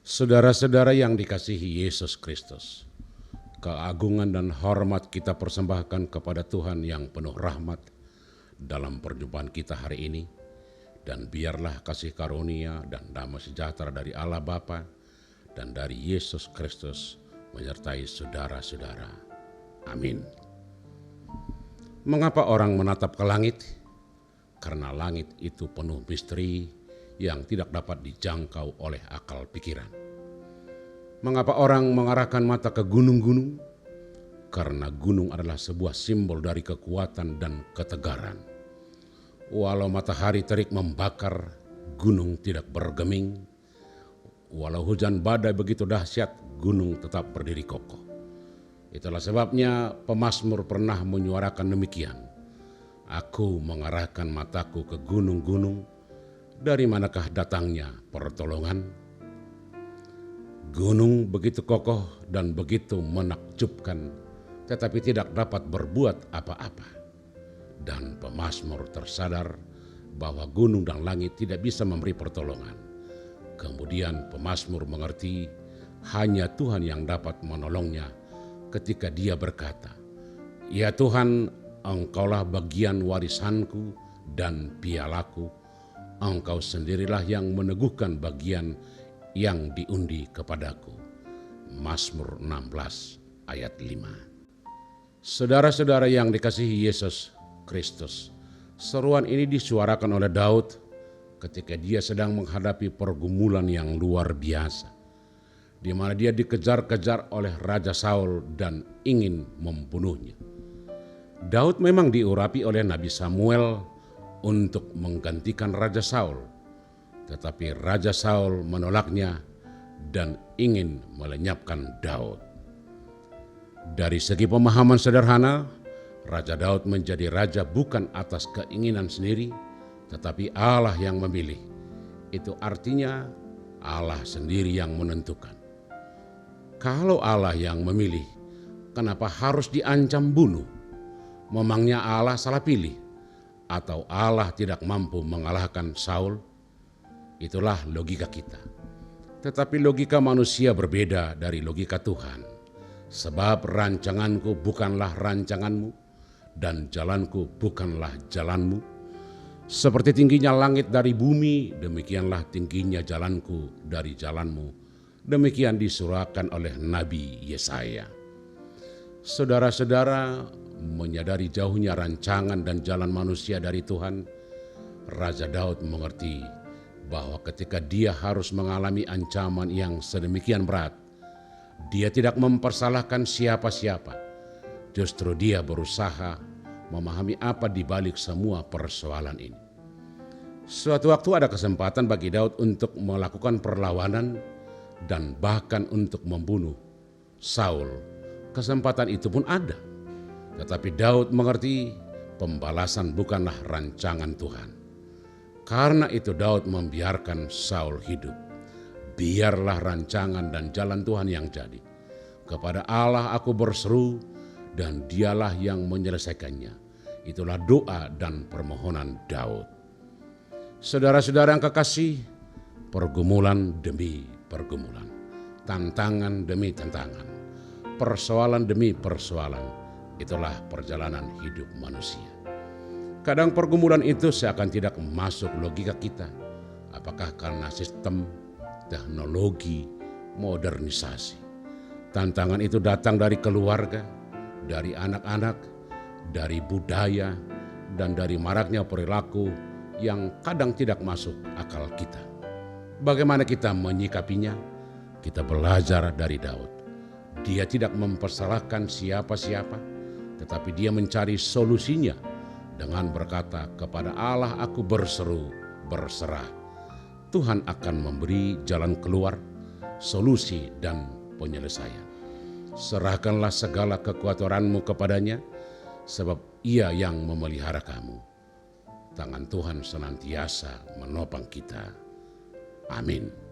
Saudara-saudara yang dikasihi Yesus Kristus, keagungan dan hormat kita persembahkan kepada Tuhan yang penuh rahmat dalam perjumpaan kita hari ini. Dan biarlah kasih karunia dan damai sejahtera dari Allah Bapa dan dari Yesus Kristus menyertai saudara-saudara. Amin. Mengapa orang menatap ke langit? Karena langit itu penuh misteri yang tidak dapat dijangkau oleh akal pikiran. Mengapa orang mengarahkan mata ke gunung-gunung? Karena gunung adalah sebuah simbol dari kekuatan dan ketegaran. Walau matahari terik membakar, gunung tidak bergeming. Walau hujan badai begitu dahsyat, gunung tetap berdiri kokoh. Itulah sebabnya pemazmur pernah menyuarakan demikian. Aku mengarahkan mataku ke gunung-gunung, dari manakah datangnya pertolongan? Gunung begitu kokoh dan begitu menakjubkan, tetapi tidak dapat berbuat apa-apa. Dan pemazmur tersadar bahwa gunung dan langit tidak bisa memberi pertolongan. Kemudian pemazmur mengerti hanya Tuhan yang dapat menolongnya ketika dia berkata, "Ya Tuhan, Engkaulah bagian warisanku dan pialaku. Engkau sendirilah yang meneguhkan bagian yang diundi kepadaku." Mazmur 16 ayat 5. Saudara-saudara yang dikasihi Yesus Kristus, seruan ini disuarakan oleh Daud ketika dia sedang menghadapi pergumulan yang luar biasa, di mana dia dikejar-kejar oleh Raja Saul dan ingin membunuhnya. Daud memang diurapi oleh Nabi Samuel untuk menggantikan Raja Saul, tetapi Raja Saul menolaknya dan ingin melenyapkan Daud. Dari segi pemahaman sederhana, Raja Daud menjadi raja bukan atas keinginan sendiri, tetapi Allah yang memilih. Itu artinya Allah sendiri yang menentukan. Kalau Allah yang memilih, kenapa harus diancam bunuh? Memangnya Allah salah pilih? Atau Allah tidak mampu mengalahkan Saul? Itulah logika kita. Tetapi logika manusia berbeda dari logika Tuhan. Sebab rancanganku bukanlah rancanganmu, dan jalanku bukanlah jalanmu. Seperti tingginya langit dari bumi, demikianlah tingginya jalanku dari jalanmu. Demikian disurahkan oleh Nabi Yesaya. Saudara-saudara, menyadari jauhnya rancangan dan jalan manusia dari Tuhan, Raja Daud mengerti bahwa ketika dia harus mengalami ancaman yang sedemikian berat, dia tidak mempersalahkan siapa-siapa. Justru dia berusaha memahami apa di balik semua persoalan ini. Suatu waktu ada kesempatan bagi Daud untuk melakukan perlawanan dan bahkan untuk membunuh Saul. Kesempatan itu pun ada. Tetapi Daud mengerti pembalasan bukanlah rancangan Tuhan. Karena itu Daud membiarkan Saul hidup. Biarlah rancangan dan jalan Tuhan yang jadi. Kepada Allah aku berseru, dan dialah yang menyelesaikannya. Itulah doa dan permohonan Daud. Saudara-saudara yang kekasih, pergumulan demi pergumulan, tantangan demi tantangan, persoalan demi persoalan, itulah perjalanan hidup manusia. Kadang pergumulan itu seakan tidak masuk logika kita. Apakah karena sistem, teknologi, modernisasi? Tantangan itu datang dari keluarga, dari anak-anak, dari budaya, dan dari maraknya perilaku yang kadang tidak masuk akal kita. Bagaimana kita menyikapinya? Kita belajar dari Daud. Dia tidak mempersalahkan siapa-siapa, tetapi dia mencari solusinya dengan berkata, "Kepada Allah aku berseru, berserah." Tuhan akan memberi jalan keluar, solusi, dan penyelesaian. Serahkanlah segala kekhawatiranmu kepadanya, sebab Ia yang memelihara kamu. Tangan Tuhan senantiasa menopang kita. Amin.